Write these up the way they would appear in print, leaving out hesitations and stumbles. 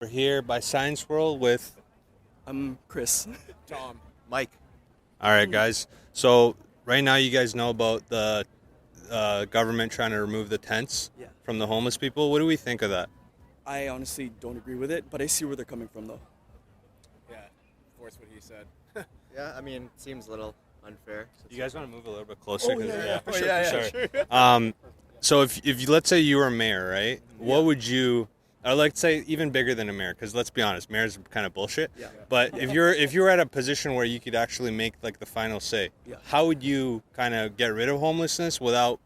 We're here by Science World with. I'm Chris. Tom. Mike. All right, guys. So right now, you guys know about the government trying to remove the tents Yeah. from the homeless people. What do we think of that? I honestly don't agree with it, but I see where they're coming from, though. Yeah, of course, what he said. Yeah, I mean, it seems a little unfair. You guys want to move a little bit closer? For sure. So if you let's say you were mayor, right? What would you? I'd like to say even bigger than a mayor, because let's be honest, mayors are kind of bullshit. Yeah. But if you were at a position where you could actually make like the final say, Yeah. how would you kind of get rid of homelessness without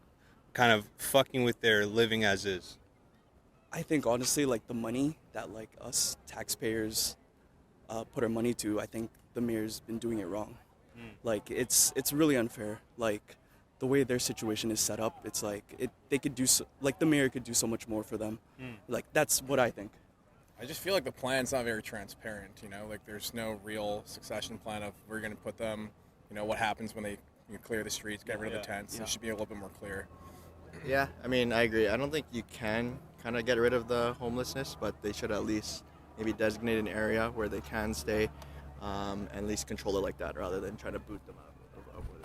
kind of fucking with their living as is? I think honestly, like the money that like us taxpayers put our money to, I think the mayor's been doing it wrong. Like it's really unfair. Like the way their situation is set up, it's like they could do like the mayor could do so much more for them. Like that's what I think. I just feel like the plan's not very transparent, like there's no real succession plan of we're going to put them, what happens when they clear the streets, get rid of the tents. Yeah. It should be a little bit more clear. Yeah, I mean, I agree. I don't think you can kind of get rid of the homelessness, but they should at least maybe designate an area where they can stay and at least control it like that rather than try to boot them out.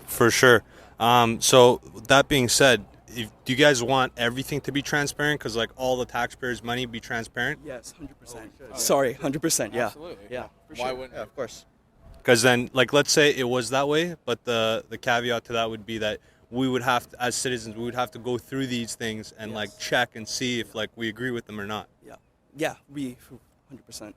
For sure. So that being said, do you guys want everything to be transparent? Because like all the taxpayers' money be transparent? Yes, 100%. Sorry, 100%. Yeah. Absolutely. Yeah. For Why sure. wouldn't? Yeah, of course. Because then, like, let's say it was that way, but the caveat to that would be that we would have to, as citizens, we would have to go through these things and like check and see if like we agree with them or not. Yeah. Yeah. We 100%.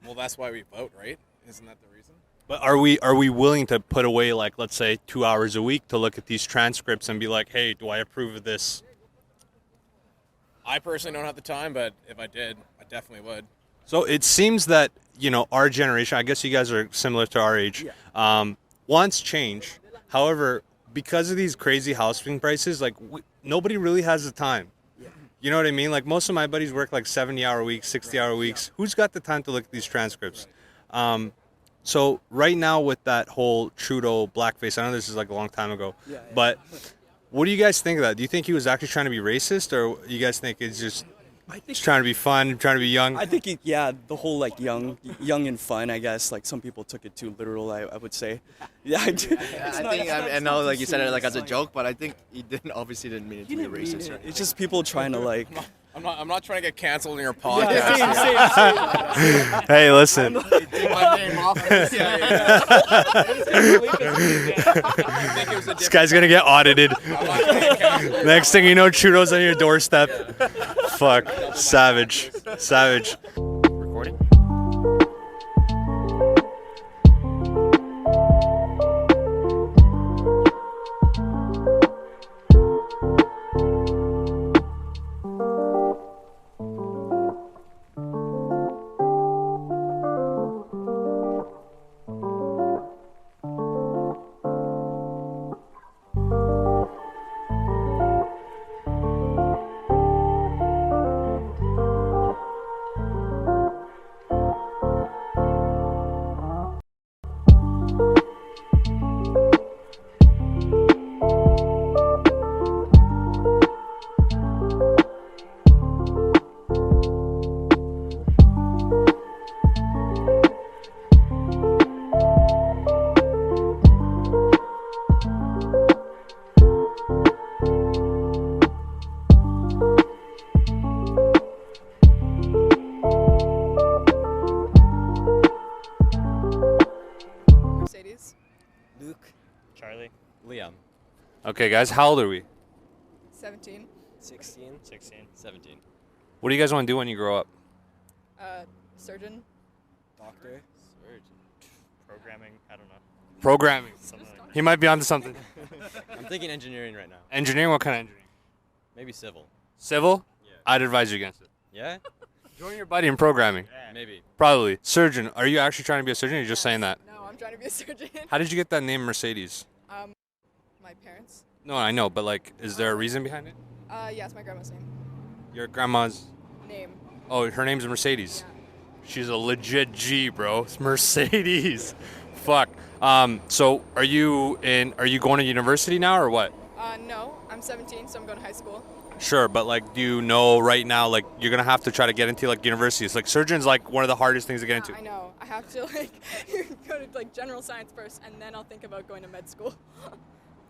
Well, that's why we vote, right? Isn't that the reason? But are we willing to put away like let's say 2 hours a week to look at these transcripts and be like, hey, do I approve of this? I personally don't have the time, but if I did, I definitely would. So it seems that our generation, I guess you guys are similar to our age, wants change. However, because of these crazy housing prices, like nobody really has the time. Yeah. You know what I mean? Like most of my buddies work like 70-hour weeks, 60-hour weeks. Who's got the time to look at these transcripts? So right now with that whole Trudeau blackface, I know this is like a long time ago, but what do you guys think of that? Do you think he was actually trying to be racist, or you guys think it's just trying to be fun, trying to be young? I think the whole like young and fun. I guess like some people took it too literal. I would say, yeah. I know, like you said it like as a joke, but I think he obviously didn't mean it to be racist. Right? It's just people trying to like. I'm not trying to get canceled in your podcast. Hey, listen. Take my name off. This guy's gonna get audited. Next thing you know, Trudeau's on your doorstep. Fuck. Savage. Recording? Mercedes. Luke. Charlie. Liam. Okay, guys, how old are we? 17. 16. 16. 17. What do you guys want to do when you grow up? Surgeon. Doctor. Surgeon. Programming. I don't know. Programming. Something like that. He might be onto something. I'm thinking engineering right now. Engineering? What kind of engineering? Maybe civil. Civil? Yeah. I'd advise you against it. Yeah? Join your buddy in programming. Maybe. Probably. Surgeon. Are you actually trying to be a surgeon, or are you just saying that? No, I'm trying to be a surgeon. How did you get that name Mercedes? My parents. No, I know, but like, is there a reason behind it? Yeah, it's my grandma's name. Your grandma's... Name. Oh, her name's Mercedes. Yeah. She's a legit G, bro. It's Mercedes. Fuck. So are you going to university now or what? No, I'm 17, so I'm going to high school. Sure, but like, do you know right now, like, you're gonna have to try to get into like universities? Like, surgeon's like one of the hardest things to get into. I know. I have to like go to like general science first, and then I'll think about going to med school.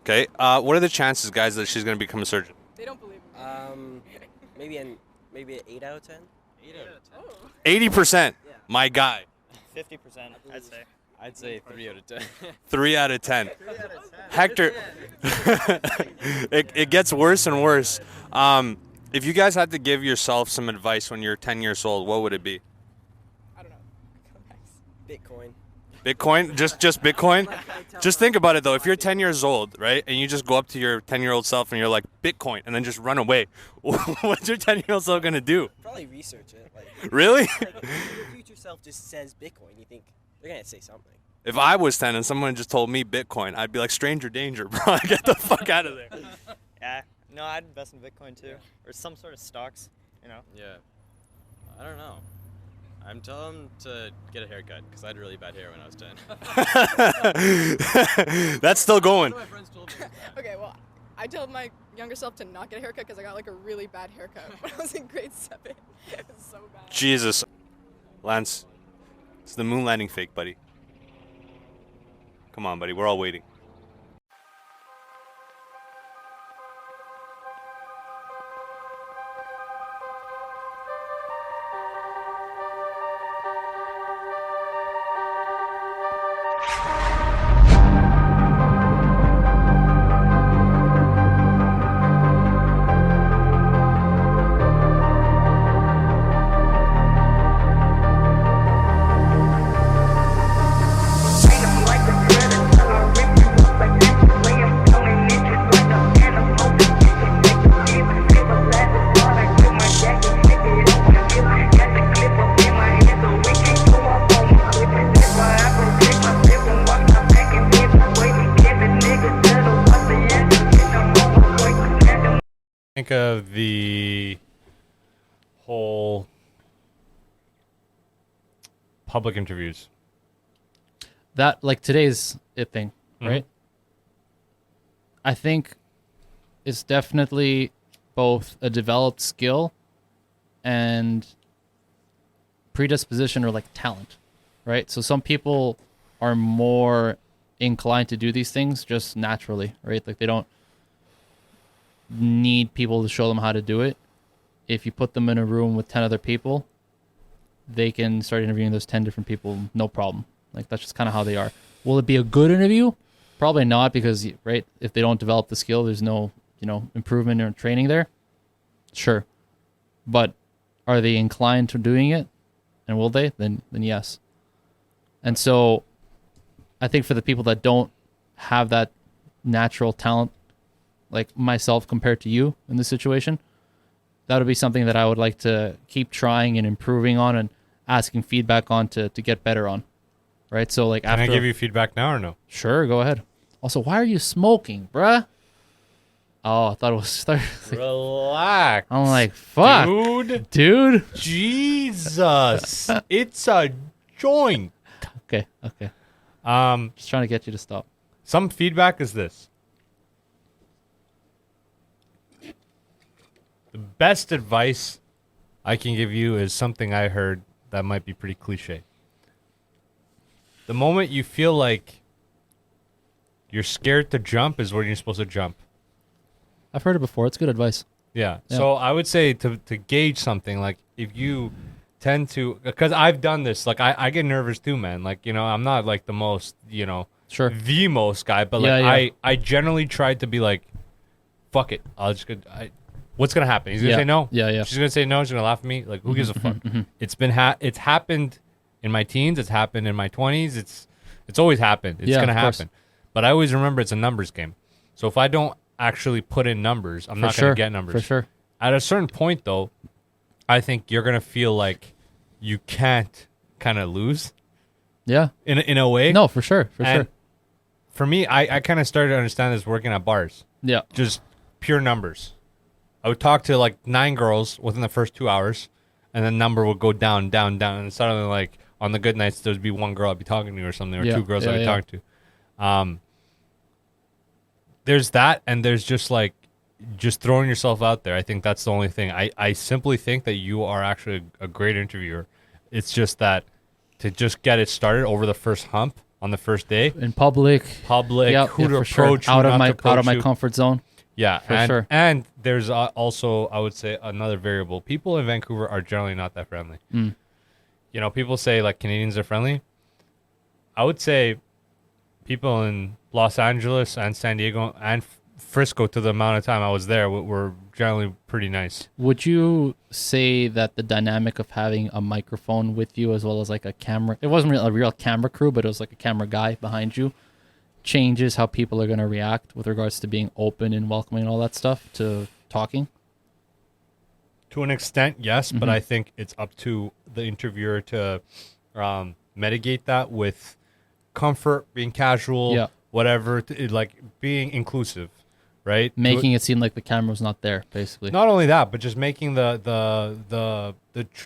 Okay. What are the chances, guys, that she's gonna become a surgeon? They don't believe me. Maybe an 8 out of 10. 8 out of 10. Oh. 80%. My guy. 50%, I'd say. I'd say 3 out of 10. 3 out of 10. Hector, it gets worse and worse. If you guys had to give yourself some advice when you're 10 years old, what would it be? I don't know. Bitcoin. Bitcoin? Just Bitcoin? Just think about it though. If you're 10 years old, right, and you just go up to your 10-year-old self and you're like, Bitcoin, and then just run away, what's your 10-year-old self gonna do? Probably research it. Like, Really? like if your future self just says Bitcoin, you think they're gonna say something. If I was 10 and someone just told me Bitcoin, I'd be like, stranger danger, bro. Get the fuck out of there. Yeah. No, I'd invest in Bitcoin too, or some sort of stocks. You know. Yeah. I don't know. I'm telling them to get a haircut because I had really bad hair when I was 10. That's still going. Okay, well, I told my younger self to not get a haircut because I got like a really bad haircut when I was in grade 7. It was so bad. Jesus. Lance, it's the moon landing fake, buddy. Come on, buddy. We're all waiting. Think of the whole public interviews. That like today's it thing, right? I think it's definitely both a developed skill and predisposition or like talent, right? So some people are more inclined to do these things just naturally, right? Like they don't need people to show them how to do it. If you put them in a room with 10 other people, they can start interviewing those 10 different people, no problem. Like that's just kind of how they are. Will it be a good interview? Probably not, because right, if they don't develop the skill, there's no, improvement or training there. Sure. But are they inclined to doing it? And will they? Then yes. And so I think for the people that don't have that natural talent, like myself compared to you in this situation, that would be something that I would like to keep trying and improving on and asking feedback on to get better on. Right? So like Can I give you feedback now or no? Sure, go ahead. Also, why are you smoking, bruh? Oh, I thought it was Relax. I'm like, fuck. Dude. Jesus. It's a joint. Okay. Just trying to get you to stop. Some feedback is this. The best advice I can give you is something I heard that might be pretty cliche. The moment you feel like you're scared to jump is where you're supposed to jump. I've heard it before. It's good advice. Yeah. So I would say to gauge something, like if you tend to, because I've done this, like I get nervous too, man. Like, I'm not like the most, Sure. the most guy, but like I generally tried to be like, fuck it. I'll just go, what's going to happen? He's going to say no. Yeah. She's going to say no. She's going to laugh at me. Like, who gives a fuck? It's been, it's happened in my teens. It's happened in my 20s. It's always happened. It's going to happen. But I always remember it's a numbers game. So if I don't actually put in numbers, I'm not going to get numbers. For sure. At a certain point, though, I think you're going to feel like you can't kind of lose. Yeah. In a way. No, for sure. For sure. For me, I kind of started to understand this working at bars. Yeah. Just pure numbers. I would talk to like 9 girls within the first 2 hours, and the number would go down, and suddenly, like, on the good nights, there'd be 1 girl I'd be talking to or something, or 2 girls I'd be talking to. There's that, and there's just like just throwing yourself out there. I think that's the only thing. I simply think that you are actually a great interviewer. It's just that to just get it started over the first hump on the first day in public, who to for sure. approach, out who of not my to approach out of my you. comfort zone. Yeah, for sure. And there's also, I would say, another variable. People in Vancouver are generally not that friendly. Mm. You know, people say like Canadians are friendly. I would say people in Los Angeles and San Diego and Frisco, to the amount of time I was there, were generally pretty nice. Would you say that the dynamic of having a microphone with you as well as like a camera, it wasn't a real camera crew, but it was like a camera guy behind you, changes how people are going to react with regards to being open and welcoming and all that stuff to talking? To an extent, yes, but Mhm. I think it's up to the interviewer to mitigate that with comfort, being casual, Yeah. whatever, like being inclusive, right? Making it seem like the camera's not there, basically. Not only that, but just making the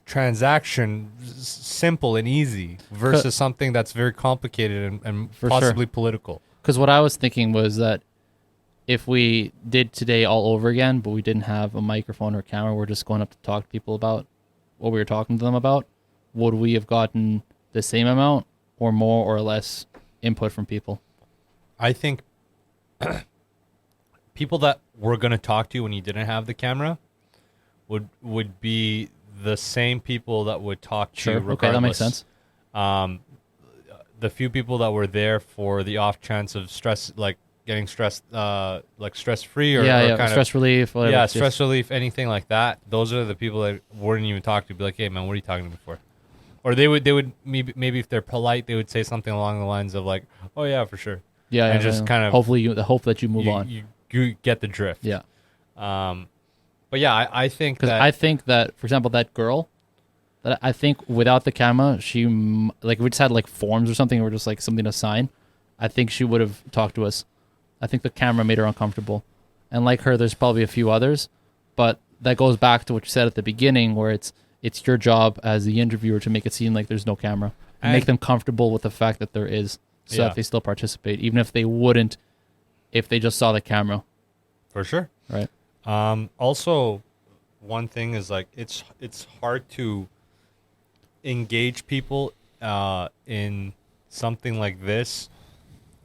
transaction simple and easy versus something that's very complicated and For possibly political. Because what I was thinking was that if we did today all over again, but we didn't have a microphone or camera, we're just going up to talk to people about what we were talking to them about, would we have gotten the same amount or more or less input from people? I think people that were going to talk to you when you didn't have the camera would be the same people that would talk to you regardless. Okay, that makes sense. The few people that were there for the off chance of stress, like getting stressed, like stress-free or kind of stress relief, whatever. yeah, stress relief, anything like that. Those are the people that wouldn't even talk to you. Be like, hey, man, what are you talking to me for? Or they would maybe if they're polite, they would say something along the lines of like, oh yeah, for sure. Yeah, and just kind of hopefully the hope that you move on. You get the drift. Yeah. But yeah, I think because I think that, for example, that girl, that I think without the camera, she like we just had like forms or something, or just like something to sign. I think she would have talked to us. I think the camera made her uncomfortable, and like her, there's probably a few others, but that goes back to what you said at the beginning, where it's your job as the interviewer to make it seem like there's no camera and make them comfortable with the fact that there is, so that they still participate, even if they wouldn't, if they just saw the camera. For sure. Right. Also, one thing is like it's hard to engage people in something like this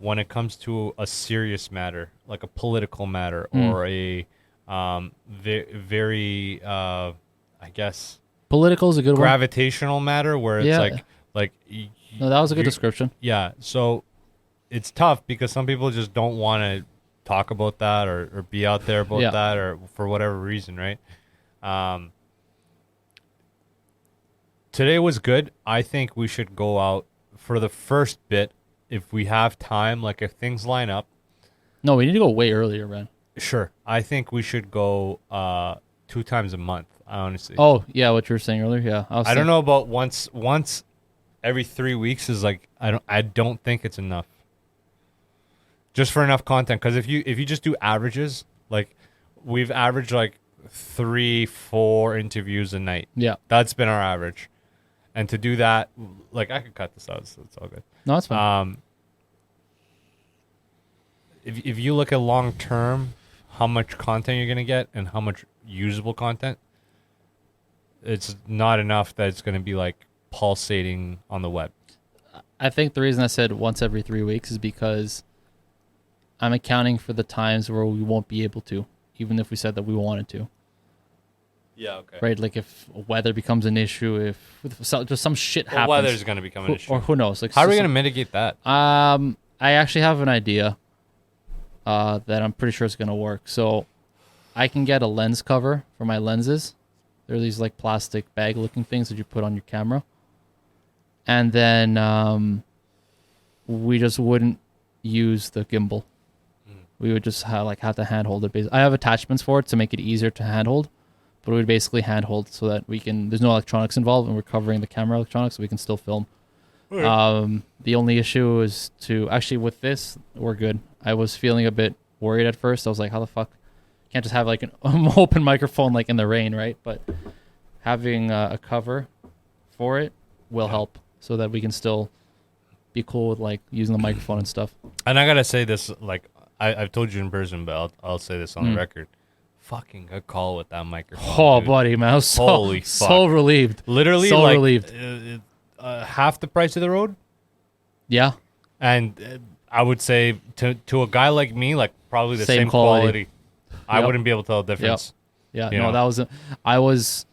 when it comes to a serious matter, like a political matter or a very I guess political is a good gravitational matter where it's like no, that was a good description. Yeah, so it's tough because some people just don't want to talk about that or be out there about that or for whatever reason, right? Today was good. I think we should go out for the first bit if we have time, like if things line up. No, we need to go way earlier, Ren. Sure. I think we should go 2 times a month, honestly. Oh, yeah, what you were saying earlier, yeah. I don't know about once every 3 weeks is like I don't think it's enough. Just for enough content, because if you just do averages, like we've averaged like 3-4 interviews a night. Yeah, that's been our average, and to do that, like I could cut this out, so it's all good. No, that's fine. If you look at long term, how much content you're gonna get and how much usable content, it's not enough that it's gonna be like pulsating on the web. I think the reason I said once every 3 weeks is because I'm accounting for the times where we won't be able to, even if we said that we wanted to. Yeah, okay. Right, like if weather becomes an issue, if just some shit happens. Weather's going to become an issue. Or who knows? Like, how are we going to mitigate that? I actually have an idea that I'm pretty sure is going to work. So I can get a lens cover for my lenses. They're these like plastic bag-looking things that you put on your camera. And then we just wouldn't use the gimbal. We would just have to handhold it. I have attachments for it to make it easier to handhold, but we would basically handhold so that there's no electronics involved and we're covering the camera electronics so we can still film. Okay. The only issue is actually with this, we're good. I was feeling a bit worried at first. I was like, how the fuck? Can't just have like an open microphone like in the rain, right? But having a cover for it will help so that we can still be cool with like using the microphone and stuff. And I got to say this, like, I've told you in person, but I'll say this on the record. fucking good call with that microphone. Oh, dude. buddy, man, I was Holy so fuck. relieved. Literally, so like, relieved. Half the price of the road. Yeah, And I would say to a guy like me, like probably the Same same quality. quality. I Yep. wouldn't be able to tell the difference. yeah. You No, know. that was. I was.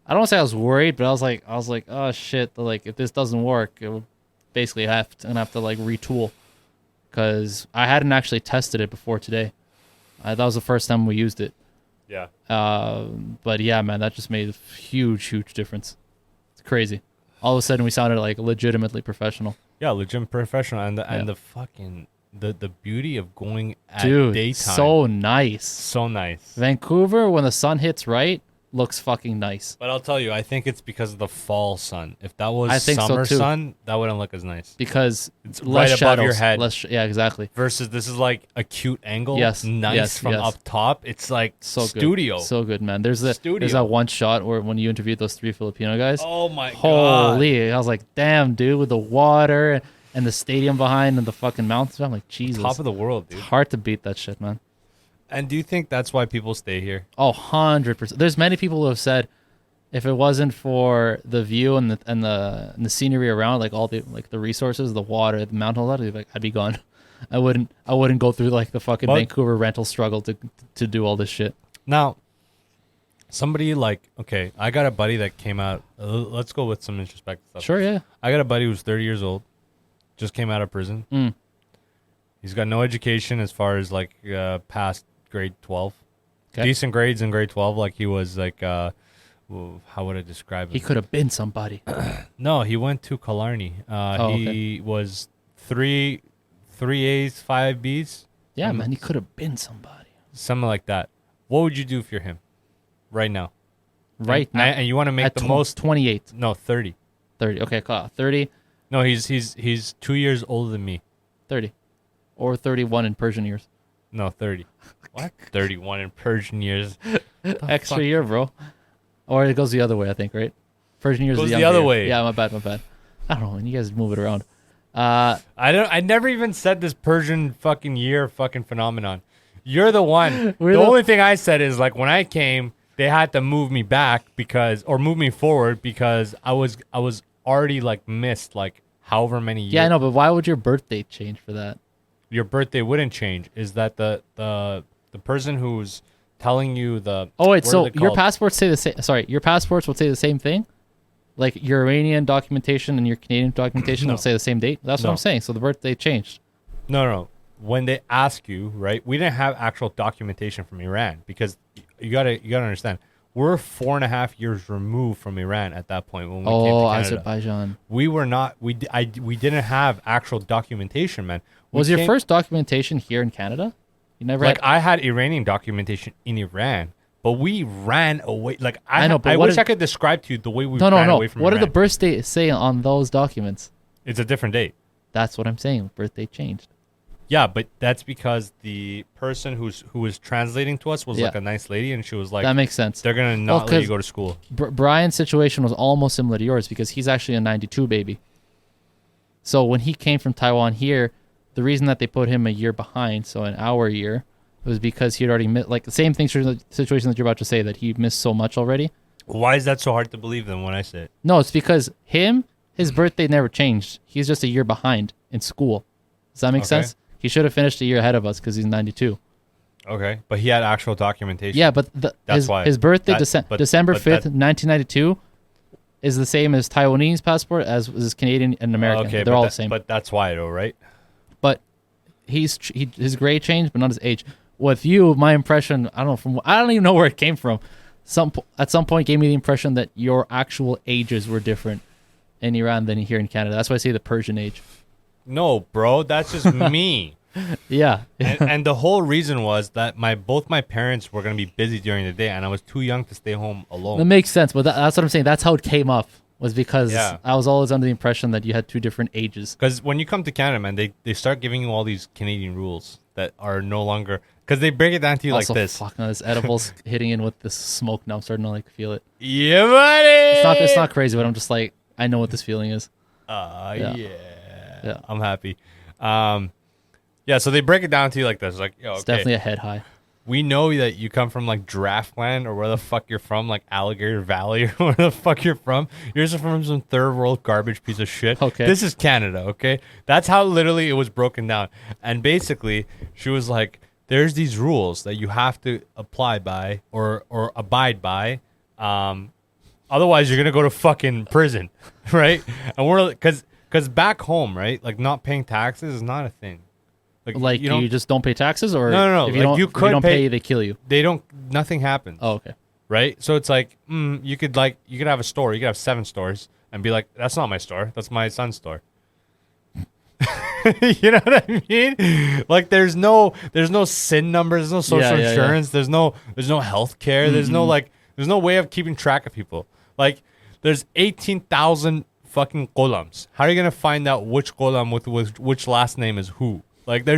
I don't want to say I was worried, but I was like, oh shit! Like, if this doesn't work, it would basically have to like retool, because I hadn't actually tested it before today. That was the first time we used it. Yeah. But yeah, man, that just made a huge difference. It's crazy. All of a sudden, we sounded like legitimately professional. Yeah, legit professional, and Yeah. the fucking the beauty of going at Dude, daytime. so nice. So nice. Vancouver, when the sun hits right, looks fucking nice. But I'll tell you, I think it's because of the fall sun. If that was I think so, summer too. sun, that wouldn't look as nice. Because It's less right above shadows, your head. yeah, exactly. Versus this is like a cute angle. Yes, Nice yes, from yes. up top. It's like So studio. good. So good, man. There's Studio. that one shot where when you interviewed those 3 Filipino guys. Oh my god. Holy, I was like, damn, dude, with the water and the stadium behind and the fucking mountains. I'm like, Jesus. Top of the world, dude. It's hard to beat that shit, man. And do you think that's why people stay here? Oh, 100%. There's many people who have said, if it wasn't for the view and the scenery around, like all the resources, the water, the mountain, all that, like, I'd be gone. I wouldn't go through like the fucking But- Vancouver rental struggle to do all this shit. Now, somebody like, okay, I got a buddy that came out. Let's go with some introspective stuff. Sure, yeah. I got a buddy who's 30 years old, just came out of prison. Mm. He's got no education as far as like past grade 12. Okay. Decent grades in grade 12. Like he was like, how would I describe it? He could have been somebody. No, he went to Killarney. He was three A's, 5 B's. Yeah, man, he could have been somebody. Something like that. What would you do if you're him right now? Right And, now. and you want to make At the most. 28. No, 30. 30. Okay, cool. 30. No, he's 2 years older than me. 30. Or 31 in Persian years. No, 30. What? 31 in Persian years. Extra fuck? year, bro. Or it goes the other way, I think, right? Persian years Goes is the younger other year. way. Yeah, my bad. I don't know, man. You guys move it around. I never even said this Persian fucking year fucking phenomenon. You're the one. We're The the- only thing I said is like when I came, they had to move me back or move me forward because I was already like missed like however many years. Yeah, I know, but why would your birthday change for that? Your birthday wouldn't change. Is that the person who's telling you the Oh wait, what are so they your called? passports say the same. Sorry, your passports will say the same thing. Like your Iranian documentation and your Canadian documentation No. will say the same date. That's what No. I'm saying. So the birthday changed. No. When they ask you, right? We didn't have actual documentation from Iran because you gotta understand. We're 4.5 years removed from Iran at that point when we came to Oh, Canada. Azerbaijan. We were not. We didn't have actual documentation, man. We Was your came- first documentation here in Canada? You never like had. I had Iranian documentation in Iran, but we ran away. Like I know, but I what wish did- I could describe to you the way we No. ran away from What Iran. did the birth date say on those documents? It's a different date. That's what I'm saying. Birthday changed. Yeah, but that's because the person who was translating to us was Yeah. like a nice lady, and she was like, That makes sense. "They're gonna not let 'cause you go to school." Brian's situation was almost similar to yours because he's actually a 92 baby. So when he came from Taiwan here, the reason that they put him a year behind, so in our year, was because he had already missed, like the same thing situation that you're about to say, that he missed so much already. Why is that so hard to believe then when I say it? No, it's because his birthday never changed. He's just a year behind in school. Does that make Okay. sense? He should have finished a year ahead of us because he's 92. Okay, but he had actual documentation. Yeah, but That's why. his birthday, That- but- December but 5th, that- 1992, is the same as Taiwanese passport as is Canadian and American. Okay, They're but all that- the same. But that's why, though, right? But his grade changed, but not his age. With you, my impression, I don't even know where it came from. At some point, gave me the impression that your actual ages were different in Iran than here in Canada. That's why I say the Persian age. No, bro, that's just me. Yeah, And the whole reason was that both my parents were gonna be busy during the day, and I was too young to stay home alone. that makes sense. But that's what I'm saying. That's how it came up. Was because Yeah. I was always under the impression that you had two different ages. Because when you come to Canada, man, they start giving you all these Canadian rules that are no longer, because they break it down to you Also, like this. fuck, no, this edibles hitting in with this smoke. Now I'm starting to like feel it. Yeah, buddy. It's not crazy, but I'm just like, I know what this feeling is. Yeah. Yeah. I'm happy. Yeah, so they break it down to you like this, like, yo, It's okay. definitely a head high. we know that you come from like Draftland or where the fuck you're from, like Alligator Valley or where the fuck you're from. You're just from some third world garbage piece of shit. Okay. This is Canada, okay? That's how literally it was broken down. And basically, she was like, there's these rules that you have to apply by or abide by. Otherwise, you're going to go to fucking prison, right? And we're, because back home, right, like not paying taxes is not a thing. Like you just don't pay taxes, or no. If Like, you don't pay, they kill you. They don't. Nothing happens. Oh, okay. Right. So it's like you could have a store. You could have 7 stores and be like, that's not my store. That's my son's store. You know what I mean? Like there's no SIN number. There's no social insurance. There's no health care. There's no way of keeping track of people. Like there's 18,000 fucking golams. How are you gonna find out which golam with which last name is who? Like, there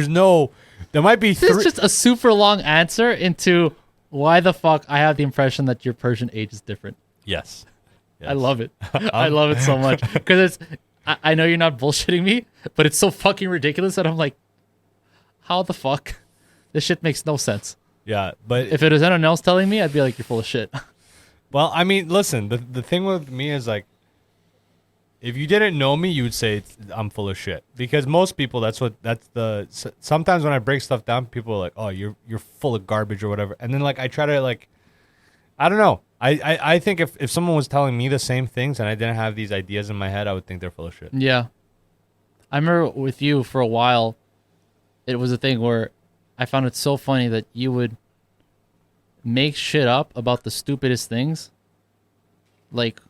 might be This is just a super long answer into why the fuck I have the impression that your Persian age is different. Yes. I love it. I love it so much. Because I know you're not bullshitting me, but it's so fucking ridiculous that I'm like, how the fuck? This shit makes no sense. Yeah, but if it was anyone else telling me, I'd be like, you're full of shit. Well, I mean, listen, the thing with me is like, if you didn't know me, you would say I'm full of shit. Because most people, sometimes when I break stuff down, people are like, oh, you're full of garbage or whatever. And then like I try to like, I don't know. I think if someone was telling me the same things and I didn't have these ideas in my head, I would think they're full of shit. Yeah. I remember with you for a while, it was a thing where I found it so funny that you would make shit up about the stupidest things. Like,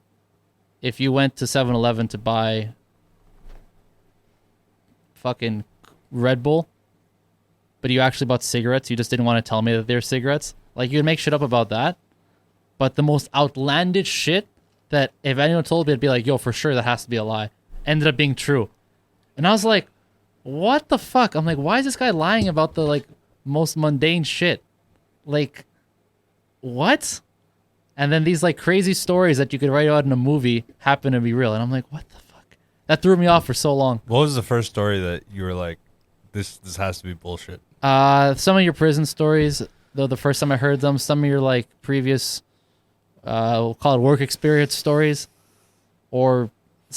if you went to 7-Eleven to buy fucking Red Bull, but you actually bought cigarettes, you just didn't want to tell me that they're cigarettes. Like, you would make shit up about that. But the most outlandish shit that if anyone told me, it'd be like, yo, for sure, that has to be a lie, ended up being true. And I was like, what the fuck? I'm like, why is this guy lying about the, like, most mundane shit? Like, what? And then these, like, crazy stories that you could write out in a movie happen to be real. And I'm like, what the fuck? That threw me off for so long. What was the first story that you were like, this has to be bullshit? Some of your prison stories, though, the first time I heard them, some of your, like, previous, we'll call it work experience stories, or,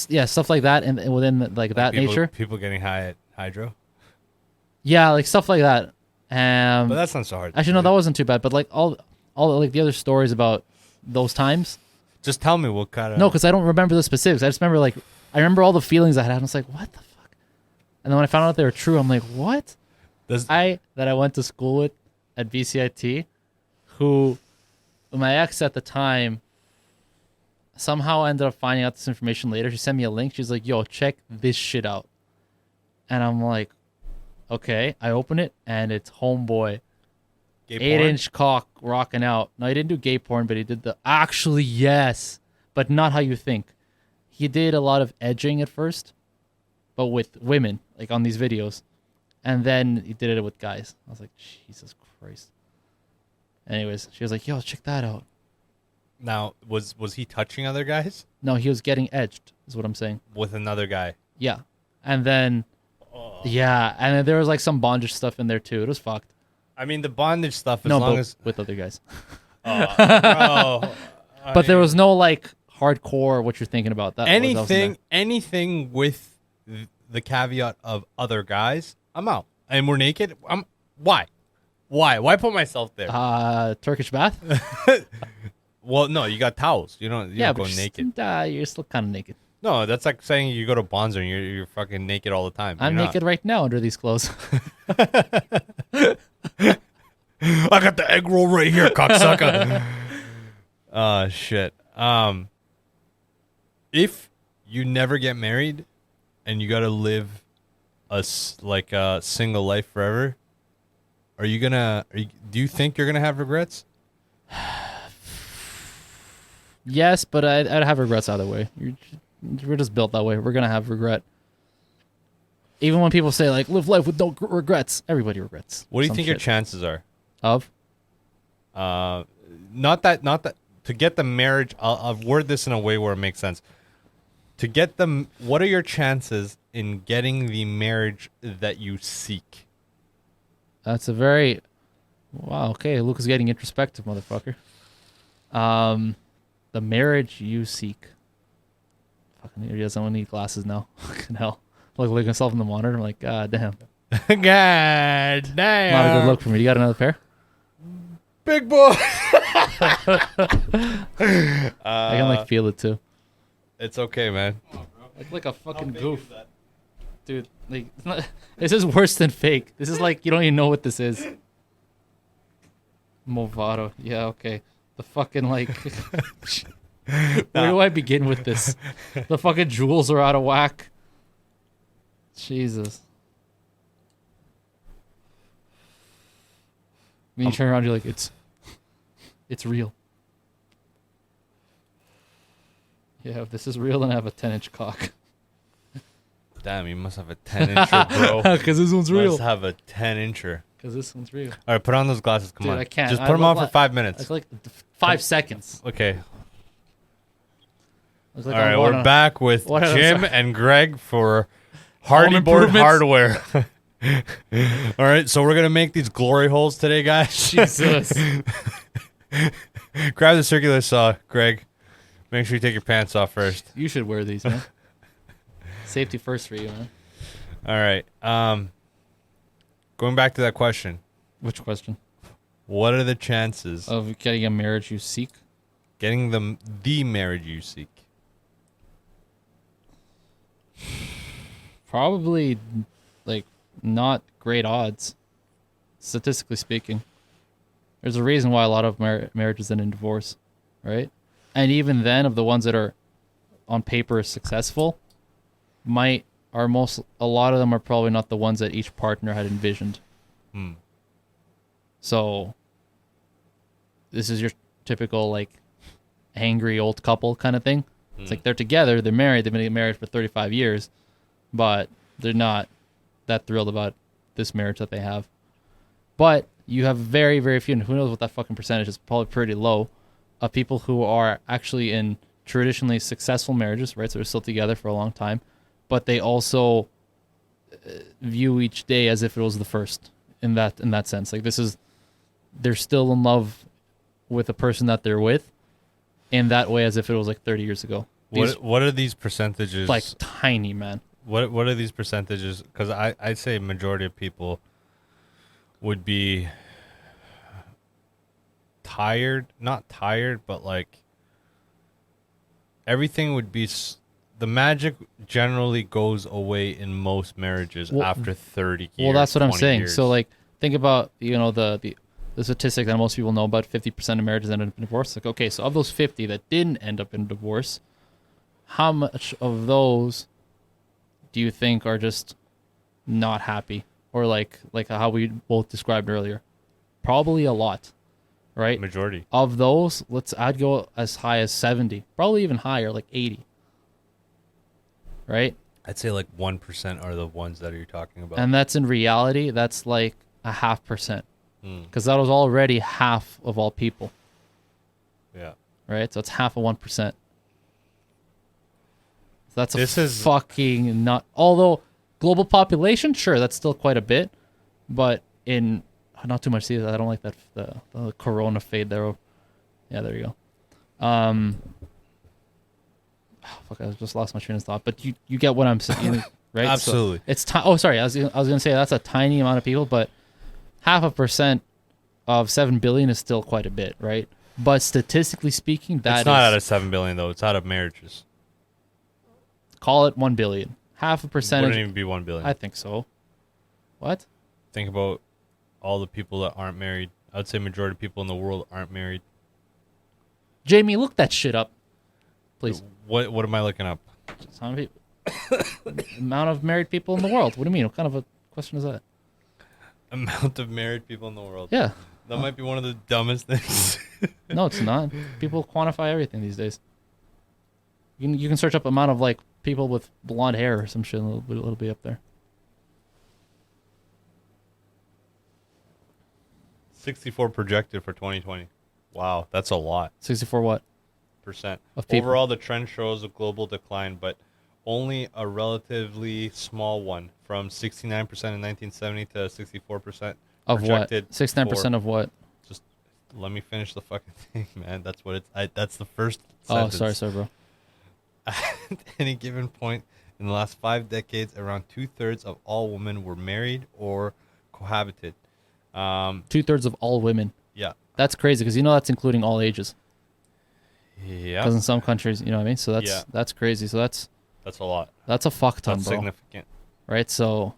yeah, stuff like that, and within, like that nature. People getting high at Hydro? Yeah, like, stuff like that. But that's not so hard. Actually, no, that wasn't too bad. But, like, all like, the other stories about those times. Just tell me what kind of... No, because I don't remember the specifics. I just remember, like, I remember all the feelings I had. I was like, what the fuck? And then when I found out they were true, I'm like, what? I went to school with at BCIT, who my ex at the time somehow ended up finding out this information later. She sent me a link. She's like, yo, check this shit out. And I'm like, okay. I open it, and it's Homeboy. 8-inch cock rocking out. No, he didn't do gay porn, but he did actually, yes, but not how you think. He did a lot of edging at first, but with women, like on these videos. And then he did it with guys. I was like, Jesus Christ. Anyways, she was like, yo, check that out. Now, was he touching other guys? No, he was getting edged, is what I'm saying. With another guy? Yeah. And then, yeah, and then there was like some bondage stuff in there too. It was fucked. I mean, the bondage stuff, as long as... with other guys. Bro. But there was no, like, hardcore what you're thinking about. Anything with the caveat of other guys, I'm out. And we're naked? Why? Why put myself there? Turkish bath? Well, no, you got towels. You don't go naked. You're still kind of naked. No, that's like saying you go to Bonzo and you're fucking naked all the time. I'm naked right now under these clothes. I got the egg roll right here, cocksucker. Shit. If you never get married and you got to live a single life forever, do you think you're gonna have regrets? Yes, but I'd have regrets either way. We're just built that way. We're gonna have regret. Even when people say like live life with no regrets, everybody regrets. What do you think your chances are? Of? Not that to get the marriage. I'll word this in a way where it makes sense. What are your chances in getting the marriage that you seek? That's a very Wow. Okay, Luke is getting introspective, motherfucker. The marriage you seek. Fucking, he doesn't need glasses now. Fucking hell. Like looking himself in the monitor. I'm like, God damn. God damn. Not a good look for me. You got another pair? Big boy. I can like feel it too. It's okay, man. Like a fucking goof. Dude, like it's not, this is worse than fake. This is like you don't even know what this is. Movado. Yeah, okay. The fucking like where do I begin with this? The fucking jewels are out of whack. Jesus. When you turn around, you're like, it's real. Yeah, if this is real, then I have a 10-inch cock. Damn, you must have a 10-incher, bro. Because this one's real. Must have a 10-incher. Because this one's real. All right, put on those glasses. Come Dude, on. I can't. Just I put them look on for like- 5 minutes. It's like 5 seconds. Okay. Looks like All I'm right, going we're on- back with What else? Jim and Greg for Hardy Board improvements. Hardware. All right, so we're gonna make these glory holes today, guys. Jesus. Grab the circular saw, Greg. Make sure you take your pants off first. You should wear these, man. Safety first for you, man. All right. Going back to that question, Which question? what are the chances Of getting a marriage you seek? getting the marriage you seek? Probably, like, not great odds, statistically speaking. There's a reason why a lot of marriages end in divorce, right? And even then, of the ones that are on paper successful, a lot of them are probably not the ones that each partner had envisioned. Hmm. So, this is your typical, like, angry old couple kind of thing. It's like they're together, they're married, they've been married for 35 years, but they're not that thrilled about this marriage that they have. But you have very, very few, and who knows what that fucking percentage is, probably pretty low, of people who are actually in traditionally successful marriages, right? So they're still together for a long time, but they also view each day as if it was the first in that sense. Like they're still in love with the person that they're with in that way as if it was like 30 years ago. What are these percentages? Like tiny, man. What are these percentages? Because I'd say majority of people would be not tired, but like everything would be. The magic generally goes away in most marriages after 30 years. Well, that's what I'm 20 saying. years. So like think about the statistic that most people know about: 50% of marriages end up in divorce. Like, okay, so of those 50 that didn't end up in divorce, how much of those do you think are just not happy, or like how we both described earlier? Probably a lot, right? Majority of those, I'd go as high as 70, probably even higher, like 80. Right? I'd say like 1% are the ones that you're talking about. And that's in reality, that's like a 0.5%. Mm. Because that was already half of all people. Yeah. Right? So it's half of 1%. So that's This is- fucking not. Although global population, sure, that's still quite a bit. But in not too much. See, I don't like that the Corona fade there. Yeah, there you go. Fuck, I just lost my train of thought. But you get what I'm saying, right? Absolutely. So it's sorry. I was gonna say that's a tiny amount of people, but 0.5% of 7 billion is still quite a bit, right? But statistically speaking, It's not out of 7 billion though. It's out of marriages. Call it 1 billion. Half a percentage. Wouldn't even be 1 billion. I think so. What? Think about all the people that aren't married. I'd say majority of people in the world aren't married. Jamie, look that shit up, please. What am I looking up? How many amount of married people in the world? What do you mean? What kind of a question is that? Amount of married people in the world. Yeah. That might be one of the dumbest things. No, it's not. People quantify everything these days. You can search up amount of like people with blonde hair or some shit. It'll be up there. 64 projected for 2020. Wow, that's a lot. 64 what? Percent. Of people. Overall, the trend shows a global decline, but only a relatively small one, from 69% in 1970 to 64% Of what? projected 69% of what? Just let me finish the fucking thing, man. That's what it's. That's the first. Oh, Sentence. sorry, bro. At any given point in the last 5 decades, around 2/3 of all women were married or cohabited. 2/3 of all women. Yeah. That's crazy because that's including all ages. Yeah. Because in some countries, you know what I mean. So Yeah. that's crazy. So that's That's a lot. a fuck ton, That's bro. significant. Right. So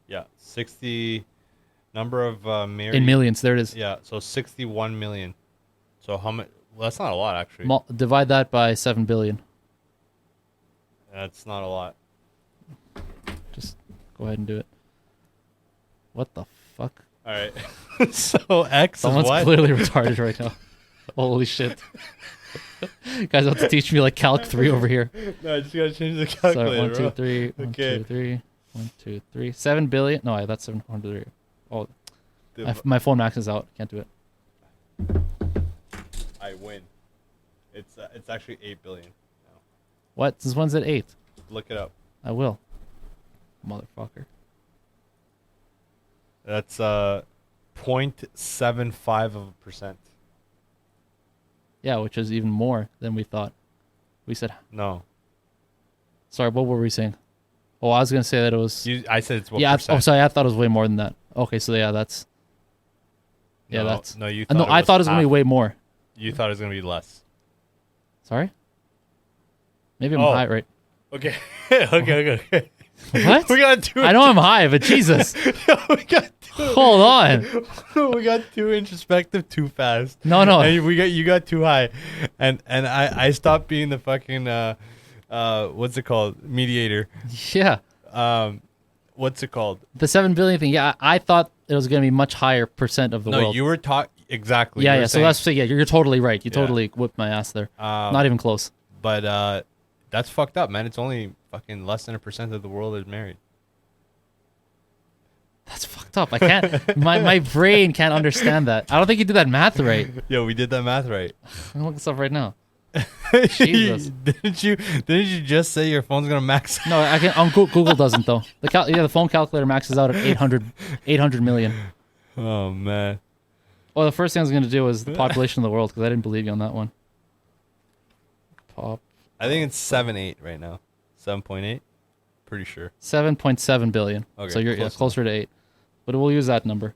Yeah. 60 number of married. in millions, there it is. Yeah. So 61 million. So how much? Well, that's not a lot actually. Divide that by 7 billion. That's not a lot. Just go ahead and do it. What the fuck? All right. So X Someone's is what? clearly retarded right now. Holy shit. Guys have to teach me like Calc 3 over here. No, I just gotta change the Sorry, calculator. 1, 2, bro. 3, 1, Okay. 2, 3, 1, 2, 3. 7 billion. No, that's 700. Oh, Div- my phone maxes out. Can't do it. I win. It's actually 8 billion. What? This one's at 8. Look it up. I will. Motherfucker. That's 0.75%. Yeah, which is even more than we thought. We said, No. sorry, what were we saying? Oh, I was going to say that it was. I said it's what Yeah, percent. sorry, I thought it was way more than that. Okay, so yeah, that's. Yeah, No, that's. No, you No, thought I thought it was going to be half. way more. You thought it was going to be less. Sorry? Maybe I'm Oh. high, right? Okay. okay. What? We got two. I know I'm high, but Jesus. we got two. Hold on. We got too introspective too fast. No, no. And you got too high, and I stopped being the fucking what's it called, mediator. Yeah. What's it called? The 7 billion thing. Yeah, I thought it was going to be much higher percent of the No, world. you were taught exactly. Yeah, You were yeah. So saying- that's yeah. You're totally right. You Yeah. totally whipped my ass there. Um, Not even close. But that's fucked up, man. It's only fucking less than 1% of the world is married. That's fucked up. I can't. my brain can't understand that. I don't think you did that math right. Yo, we did that math right. I'm looking stuff right now. Jesus. Didn't you just say your phone's gonna max? No, I can. Google doesn't though. The phone calculator maxes out at 800 million. Oh man. Well, the first thing I was going to do was the population of the world because I didn't believe you on that one. I think it's 7.8 right now. 7.8. Pretty sure. 7.7 billion. Okay, So you're close closer to 8. But we'll use that number.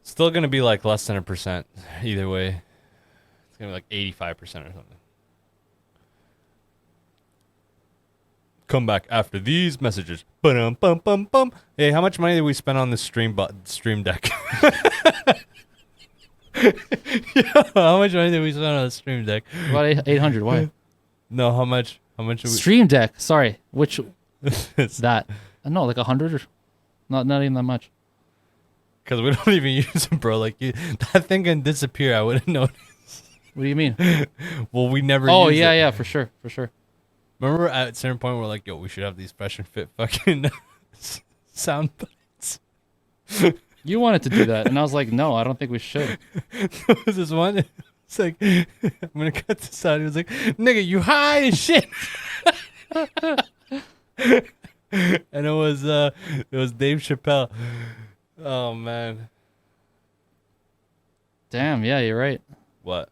Still gonna be like less than 1%. Either way, it's gonna be like 85% or something. Come back after these messages. Bum bum bum bum. Hey, how much money did we spend on this stream deck? Yeah, how much money did we spend on the stream deck? About 800. Why? No, how much? How much? Did we... Stream Deck. Sorry. Which It's that? No, like 100 or not even that much. because we don't even use it, bro. Like that thing can disappear. I wouldn't notice. What do you mean? Well, we never. Oh use yeah, it. yeah, for sure. Remember at a certain point we're like, yo, we should have these fresh and fit fucking sound bites. You wanted to do that, and I was like, no, I don't think we should. There was this one. It's like, I'm gonna cut this out. He was like, nigga, you high as shit. And it was Dave Chappelle. Oh man. Damn, yeah, you're right. What?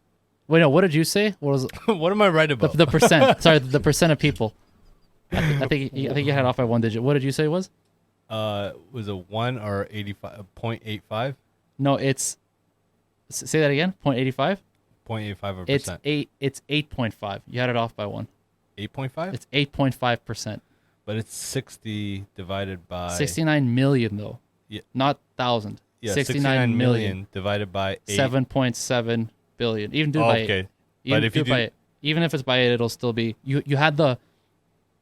Wait, no, what did you say? What was What am I right about? the percent? Sorry, the percent of people. I think you had off by 1 digit. What did you say it was? Was it 1 or 0.85? No, it's. Say that again. 0.85. 0.85%. It's 8. It's 8.5. You had it off by 1. 8.5. It's 8.5%. But it's 60 divided by 69 million though. Yeah. Not thousand. Yeah, 69 million divided by 8. 7.7 billion. Even do it by 8. Okay. Even But if do you it by do 8. Even if it's by 8, it'll still be you had the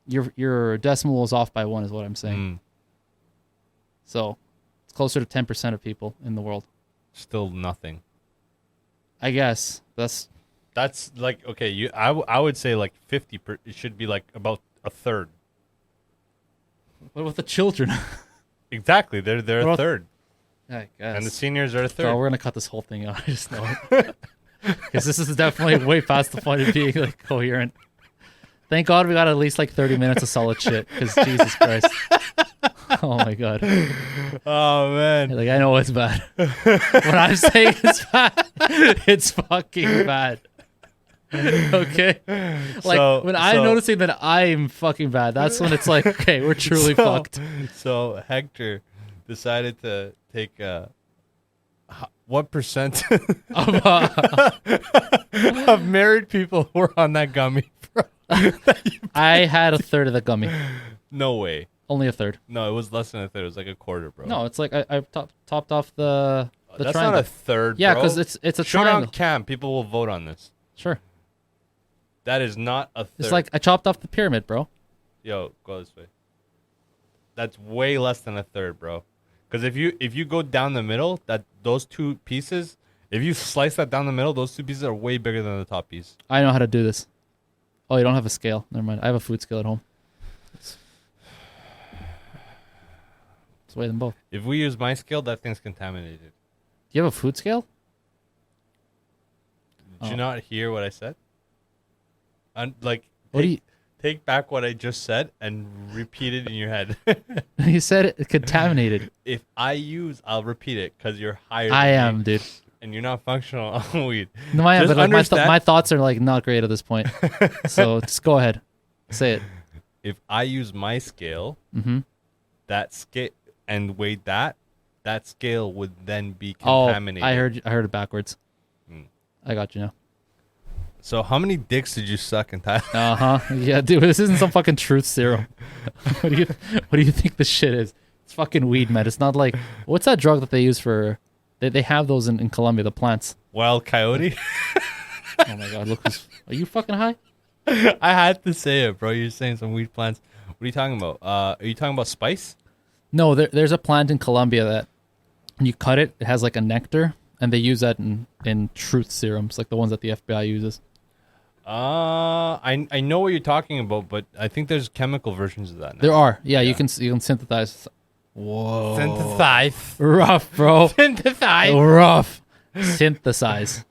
your decimal was off by 1 is what I'm saying. Mm, So it's closer to 10% of people in the world. still nothing. I guess that's like okay. I would say like 50. It should be like about a third. what about the children? Exactly. They're What a about- third, I guess. and the seniors are a third. Oh, we're gonna cut this whole thing out. I just know it. Because this is definitely way past the point of being like coherent. Thank God we got at least like 30 minutes of solid shit. Because Jesus Christ. Oh my god. Oh man. Like I know it's bad. When I'm saying it's bad, it's fucking bad. Okay. Like when I'm noticing that I'm fucking bad, that's when it's like, okay, we're truly fucked. So Hector decided to take what percent of married people were on that gummy, bro? I had a third of the gummy. No way. Only a third. No, it was less than a third. It was like a quarter, bro. No, it's like I topped off the That's triangle. not a third, Yeah, bro. because it's a Show it triangle. on cam. People will vote on this. Sure. That is not a third. It's like I chopped off the pyramid, bro. Yo, go this way. That's way less than a third, bro. Because if you go down the middle, those two pieces, if you slice that down the middle, those two pieces are way bigger than the top piece. I know how to do this. Oh, you don't have a scale. Never mind. I have a food scale at home. Let's weigh them both. If we use my scale, that thing's contaminated. Do you have a food scale? Did you not hear what I said? What do you? Take back what I just said and repeat it in your head. You said it contaminated. If I use, I'll repeat it because you're higher. I than am, me, dude. and you're not functional on weed. No, I am, Just but like understand- my thoughts are like not great at this point. So just go ahead, say it. If I use my scale, Mm-hmm. that scale and weighed that scale would then be Oh, contaminated. I heard it backwards. Hmm. I got you now. So how many dicks did you suck in Thailand? Uh huh. Yeah, dude, this isn't some fucking truth serum. What do you think this shit is? It's fucking weed, man. It's not like what's that drug that they use for? They have those in Colombia, the plants. Wild coyote? Oh my god, look who's. Are you fucking high? I had to say it, bro. You're saying some weed plants. What are you talking about? Are you talking about spice? No, there's a plant in Colombia that you cut it. It has like a nectar, and they use that in truth serums, like the ones that the FBI uses. I know what you're talking about, but I think there's chemical versions of that now. There are, yeah. You can synthesize. Whoa, Synthesize. rough, bro. Synthesize. Rough. Synthesize.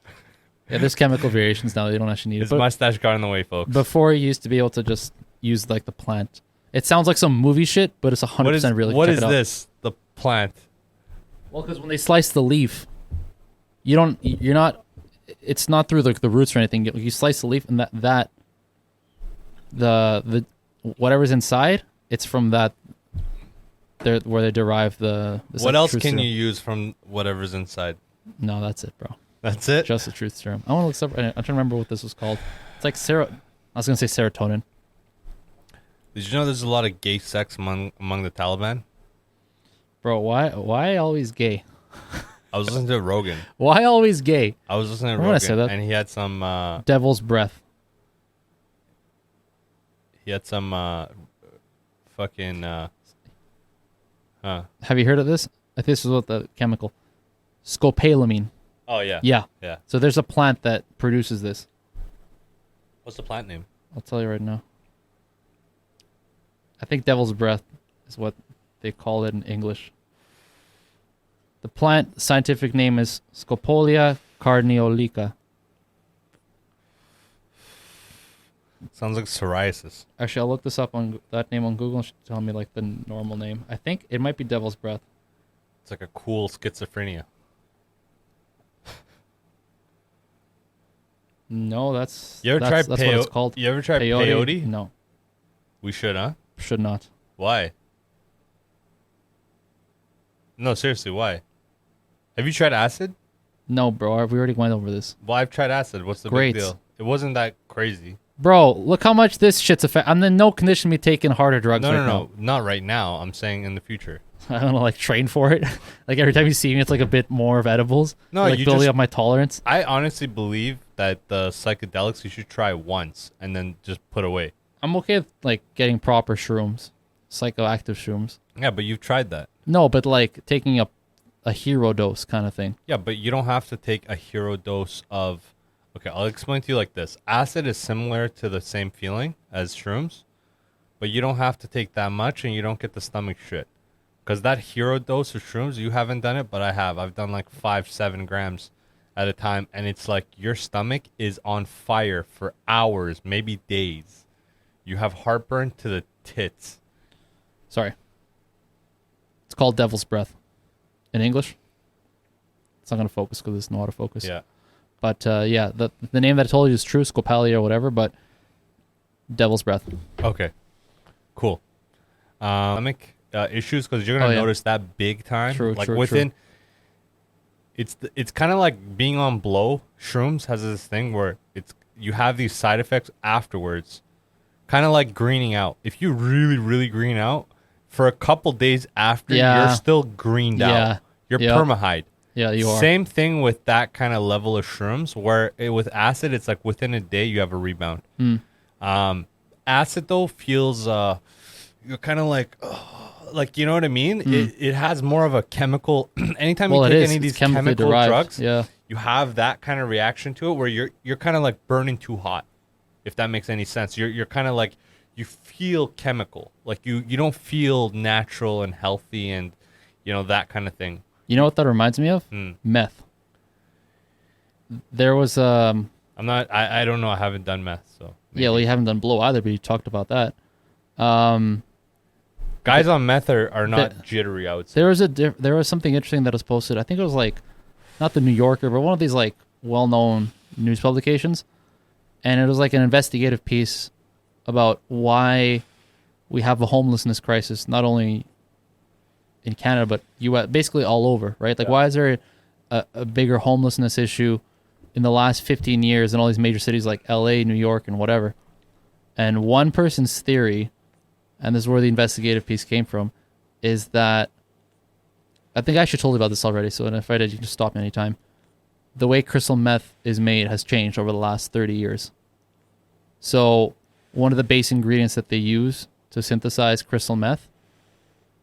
Yeah, there's chemical variations now. You don't actually need His it. But mustache got in the way, folks. before, you used to be able to just use like the plant. It sounds like some movie shit, but it's 100% real. What Check is it out. this? The plant. Well, because when they slice the leaf, you're not. It's not through the roots or anything. You slice the leaf, and the whatever's inside, it's from that. Where they derive the What else truth can serum. you use from whatever's inside? No, that's it, bro. That's it? Just the truth serum. I want to look up. I'm trying to remember what this was called. It's like I was gonna say serotonin. Did you know there's a lot of gay sex among the Taliban? Bro, why always gay? I was listening to Rogan. Why always gay? I was listening to I'm gonna Rogan, say that. and he had some Devil's breath. fucking Have you heard of this? I think this is what the chemical. Scopolamine. Oh yeah. Yeah. Yeah. So there's a plant that produces this. What's the plant name? I'll tell you right now. I think devil's breath is what they call it in English. The plant scientific name is Scopolia carniolica. Sounds like psoriasis. Actually, I'll look this up on that name on Google. It should tell me like the normal name. I think it might be devil's breath. It's like a cool schizophrenia. No, that's You ever that's, tried that's what it's called. You ever tried peyote? No, We should, huh? should not. Why? No, seriously, why? Have you tried acid? No, bro. We already went over this. Well, I've tried acid. What's the Great. big deal? It wasn't that crazy. Bro, look how much this shit's affect. I'm in no condition to be taking harder drugs No, right no, not right now. I'm saying in the future. I don't know, like train for it. Like every time you see me, it's like a bit more of edibles. No, like you building just- up my tolerance. I honestly believe that the psychedelics you should try once and then just put away. I'm okay with like getting proper shrooms, psychoactive shrooms. Yeah, but you've tried that. No, but like taking a hero dose kind of thing. Yeah, but you don't have to take a hero dose of. Okay, I'll explain to you like this. Acid is similar to the same feeling as shrooms, but you don't have to take that much and you don't get the stomach shit. Because that hero dose of shrooms, you haven't done it, but I have. I've done like 5-7 grams at a time, and it's like your stomach is on fire for hours, maybe days. You have heartburn to the tits. Sorry. It's called Devil's Breath in English. It's not going to focus because it's no autofocus. Yeah. But yeah, the name that I told you is true, Scopalia or whatever, but Devil's Breath. Okay. Cool. Stomach issues, because you're gonna Oh, yeah. notice that big time. True, like true, within. It's kind of like being on blow. Shrooms has this thing where you have these side effects afterwards, kind of like greening out. If you really, really green out for a couple days after, Yeah. you're still greened Yeah. out. You're Yep. permahide. Yeah, you are. Same thing with that kind of level of shrooms, where with acid, it's like within a day you have a rebound. Acid though feels you're kind of like, you know what I mean? It has more of a chemical. Anytime Well, you it take is. any of It's these chemically chemical derived. drugs, Yeah. you have that kind of reaction to it, where you're kind of like burning too hot, if that makes any sense. You're kind of like, you feel chemical, like you don't feel natural and healthy, and that kind of thing. You know what that reminds me of? Meth. There was I don't know. I haven't done meth, so yeah, well, you haven't done blow either, but you talked about that. guys on meth are not jittery, I would say. There was something interesting that was posted. I think it was like not the New Yorker, but one of these like well-known news publications, and it was like an investigative piece about why we have a homelessness crisis, not only in Canada but US, basically all over, right? Like, why is there a bigger homelessness issue in the last 15 years in all these major cities like LA, New York, and whatever? And one person's theory, and this is where the investigative piece came from, is that, I think I actually told you about this already, so if I did, you can just stop me anytime. The way crystal meth is made has changed over the last 30 years. So one of the base ingredients that they use to synthesize crystal meth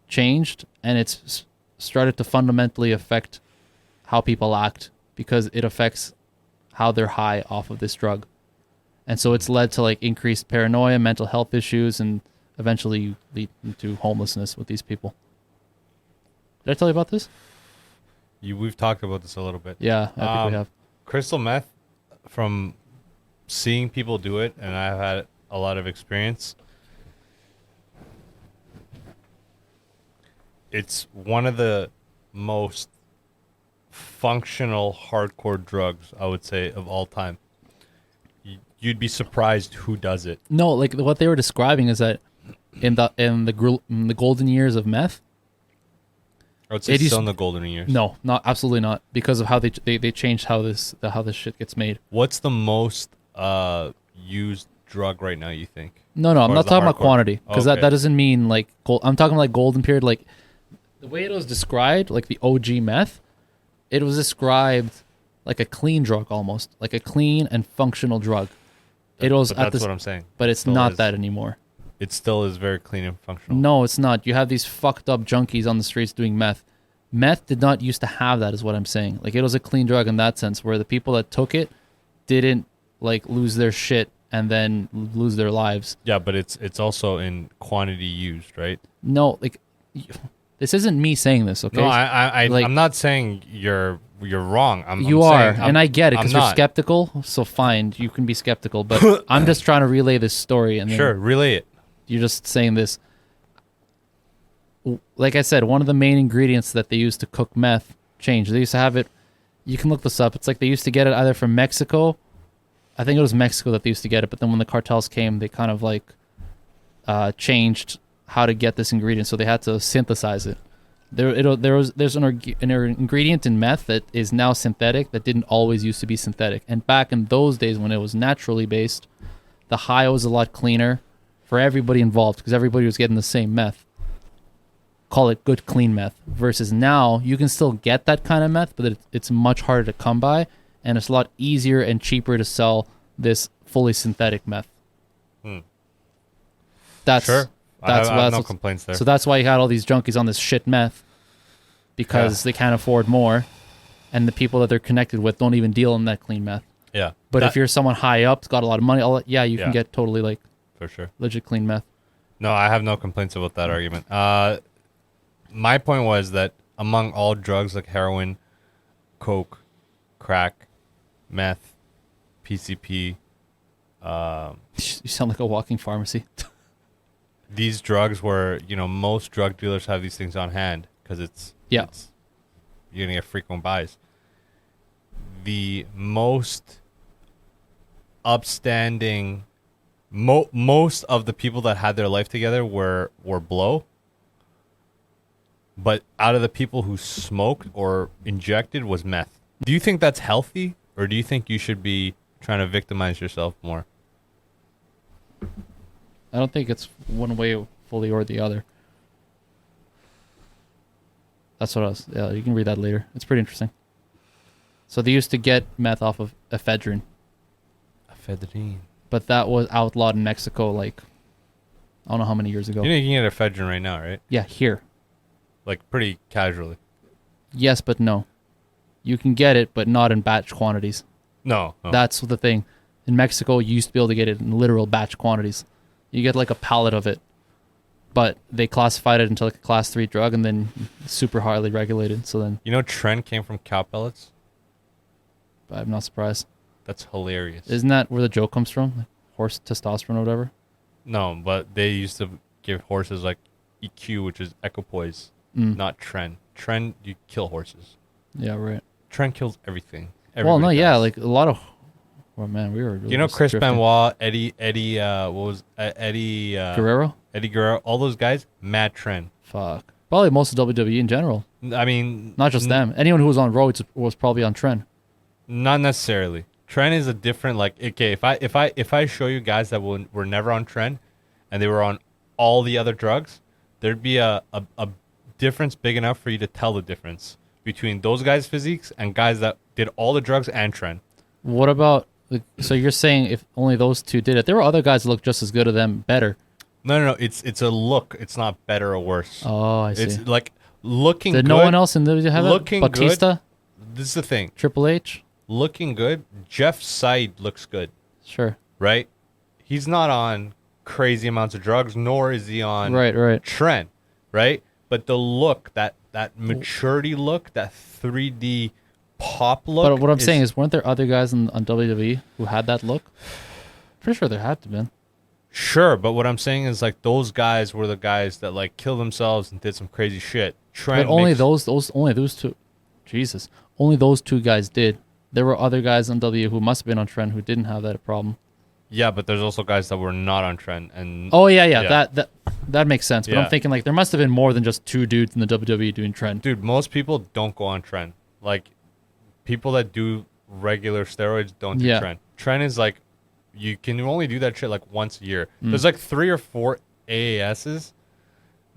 changed, and it's started to fundamentally affect how people act, because it affects how they're high off of this drug. And so it's led to like increased paranoia, mental health issues, and eventually lead to homelessness with these people. Did I tell you about this? We've talked about this a little bit. Yeah, I think we have. Crystal meth, from seeing people do it, and I've had a lot of experience, it's one of the most functional hardcore drugs, I would say, of all time. You'd be surprised who does it. No, like what they were describing is that in the golden years of meth, I would say It used- still in the golden years. no, not absolutely not, because of how they changed how this shit gets made. What's the most used drug right now, you think? No, I'm Or not the talking about hardcore? quantity, because Okay. that doesn't mean like gold. I'm talking like golden period, like the way it was described, like the OG meth. It was described like a clean drug, almost like a clean and functional drug. It was But at that's this, what I'm saying. but it's Still not is. that anymore. It still is very clean and functional. No, it's not. You have these fucked up junkies on the streets doing meth. Meth did not used to have that, is what I'm saying. Like, it was a clean drug in that sense, where the people that took it didn't like lose their shit and then lose their lives. Yeah, but it's also in quantity used, right? No, like this isn't me saying this, okay? No, I Like- I'm not saying you're wrong. I'm You I'm are, saying and I get it I'm because you're not. skeptical. So fine, you can be skeptical, but I'm just trying to relay this story, and then Sure, relay it. you're just saying this. Like I said, one of the main ingredients that they used to cook meth changed. They used to have it. You can look this up. It's like they used to get it either from Mexico. I think it was Mexico that they used to get it, but then when the cartels came, they kind of like changed how to get this ingredient, so they had to synthesize it. There's an ingredient in meth that is now synthetic that didn't always used to be synthetic. And back in those days when it was naturally based, the high was a lot cleaner for everybody involved because everybody was getting the same meth. Call it good clean meth. Versus now you can still get that kind of meth, but it's much harder to come by, and it's a lot easier and cheaper to sell this fully synthetic meth. That's Sure. I That's have no what's- complaints there. So that's why you had all these junkies on this shit meth, because they can't afford more, and the people that they're connected with don't even deal in that clean meth. Yeah. But That- if you're someone high up, got a lot of money, you Yeah. can get totally like for sure. legit clean meth. No, I have no complaints about that argument. My point was that among all drugs like heroin, coke, crack, meth, PCP, You sound like a walking pharmacy. these drugs where most drug dealers have these things on hand, because it's Yeah. you're gonna get frequent buys. The most upstanding, most of the people that had their life together were blow. But out of the people who smoked or injected was meth. Do you think that's healthy, or do you think you should be trying to victimize yourself more? I don't think it's one way fully or the other. That's what I was. Yeah, you can read that later. It's pretty interesting. So they used to get meth off of ephedrine, Ephedrine. but that was outlawed in Mexico. Like, I don't know how many years ago. You know you can get ephedrine right now, right? Yeah, here. Like pretty casually. Yes, but no. You can get it, but not in batch quantities. No. That's the thing. In Mexico, you used to be able to get it in literal batch quantities. You get like a pallet of it, but they classified it into like a class 3 drug, and then super highly regulated. So then, You know Tren came from cow pellets? I'm not surprised. That's hilarious. Isn't that where the joke comes from? Like horse testosterone or whatever? No, but they used to give horses like EQ, which is equipoise, not Tren. Tren, you kill horses. Yeah, right. Tren kills everything. Well, no, Everybody yeah, does. like a lot of. Oh man, we were. Really You know just Chris drifting. Benoit, Eddie, what was Eddie Guerrero? Eddie Guerrero, all those guys, mad Tren. Fuck. Probably most of WWE in general. I mean, Not just them. Anyone who was on roads was probably on trend. not necessarily. Tren is a different like. Okay, if I show you guys that were never on Tren, and they were on all the other drugs, there'd be a difference big enough for you to tell the difference between those guys' physiques and guys that did all the drugs and Tren. What about? So you're saying if only those two did it? There were other guys that looked just as good as them, better. No. It's a look. It's not better or worse. Oh, I see. It's like looking Did good. no one else in WWE have looking it? Batista, good. This is the thing. Triple H. Looking good. Jeff Seid looks good, Sure. right? He's not on crazy amounts of drugs, nor is he on Right. Trent, right? But the look, that maturity look, that 3D pop look. But what I'm saying is, weren't there other guys on WWE who had that look? Pretty sure there had to been. Sure, but what I'm saying is like those guys were the guys that like killed themselves and did some crazy shit. Trent But only makes- those two. Jesus, only those two guys did. There were other guys on W who must have been on trend who didn't have that problem. Yeah, but there's also guys that were not on Trent and Oh yeah. Yeah. That makes sense. But Yeah. I'm thinking like there must have been more than just two dudes in the WWE doing trend. dude, most people don't go on Trent. Like people that do regular steroids don't do Yeah. Trent. Trent is like you can only do that shit like once a year. Mm. There's like 3 or 4 AASs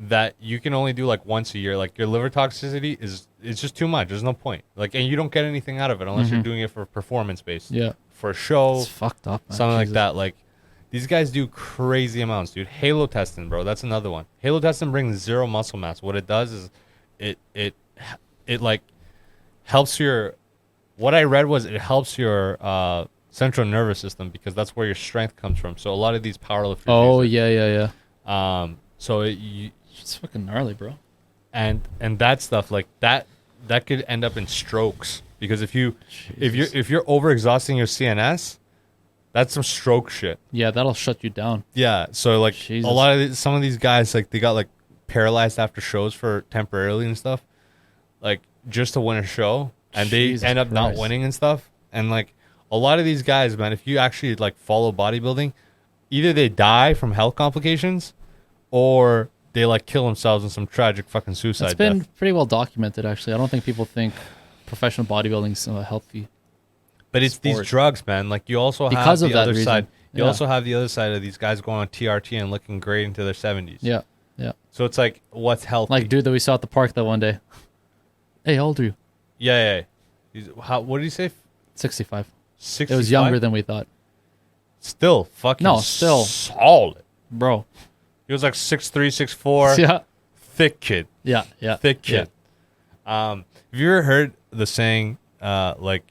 that you can only do like once a year. Like your liver toxicity is just too much. There's no point. Like and you don't get anything out of it unless you're doing it for performance based. Yeah, For a show, it's fucked up. Man. something like Jesus. that. Like these guys do crazy amounts, dude. Halo testing, bro. That's another one. Halo testing brings 0 muscle mass. What it does is it like helps your. What I read was it helps your central nervous system because that's where your strength comes from. So a lot of these powerlifters. Oh use yeah. it. So It's fucking gnarly, bro. and that stuff like that could end up in strokes because if you're overexhausting your CNS, that's some stroke shit. Yeah, that'll shut you down. Yeah, so like Jesus. a lot of some of these guys like they got like paralyzed after shows for temporarily and stuff, like just to win a show, and Jesus they end up not Christ. winning and stuff. And like a lot of these guys, man, if you actually like follow bodybuilding, either they die from health complications, or they like kill themselves in some tragic fucking suicide It's been death. pretty well documented, actually. I don't think people think professional bodybuilding's healthy. But it's sport. these drugs, man. Like you also Because have of the that other reason. side. You Yeah. also have the other side of these guys going on TRT and looking great into their 70s. Yeah. So it's like, what's healthy? Like dude that we saw at the park that one day. Hey, how old are you? Yeah. What did he say? 65. 65? It was younger than we thought. Still fucking No, still. solid. Bro. He was like 6'3", 6'4", Yeah. thick kid. Yeah. Thick kid. Have you ever heard the saying, like,